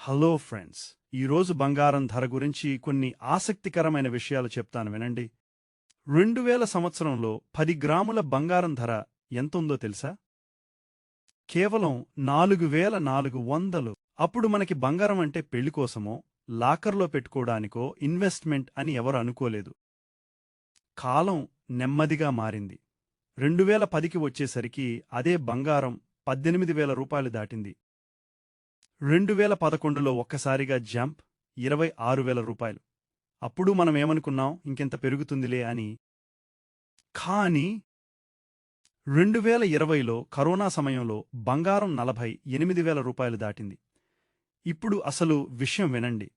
Hello friends, ఈరోజు బంగారం ధర గురించి కొన్ని ఆసక్తికరమైన విషయాలు చెప్తాను వినండి. 2000 సంవత్సరంలో 10 గ్రాముల బంగారం ధర ఎంతుందో తెలుసా? కేవలం 4400. అప్పుడు మనకి బంగారం అంటే పెళ్లికోసమో, లాకర్లో పెట్టుకోడానికో ఇన్వెస్ట్మెంట్ అని ఎవరు అనుకోలేదు. కాలం నెమ్మదిగా మారింది. 2010కి వచ్చేసరికి అదే బంగారం 18,000 దాటింది. 2011లో ఒక్కసారిగా జంప్ 26,000. అప్పుడు మనమేమనుకున్నాం, ఇంకెంత పెరుగుతుందిలే అని. కానీ 2020లో కరోనా సమయంలో బంగారం 48,000 దాటింది. ఇప్పుడు అసలు విషయం వినండి.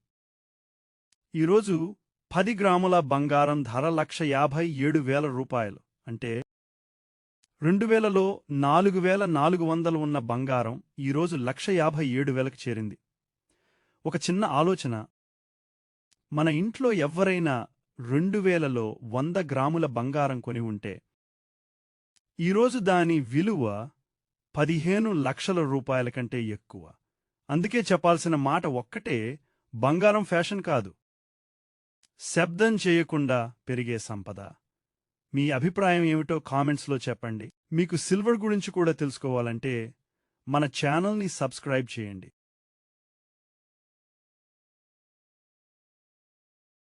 ఈరోజు 10 గ్రాముల బంగారం ధర రూ. 1,57,000. అంటే 2000లో 4,400 ఉన్న బంగారం ఈరోజు 1,57,000కి చేరింది. ఒక చిన్న ఆలోచన. మన ఇంట్లో ఎవ్వరైనా 2000లో 100 గ్రాముల బంగారం కొని ఉంటే ఈరోజు దాని విలువ 15 లక్షల రూపాయల కంటే ఎక్కువ. అందుకే చెప్పాల్సిన మాట ఒక్కటే, బంగారం ఫ్యాషన్ కాదు, శబ్దం చేయకుండా పెరిగే సంపద. మీ అభిప్రాయం ఏమిటో కామెంట్స్లో చెప్పండి. మీకు సిల్వర్ గురించి కూడా తెలుసుకోవాలంటే మన ఛానల్ని సబ్స్క్రైబ్ చేయండి.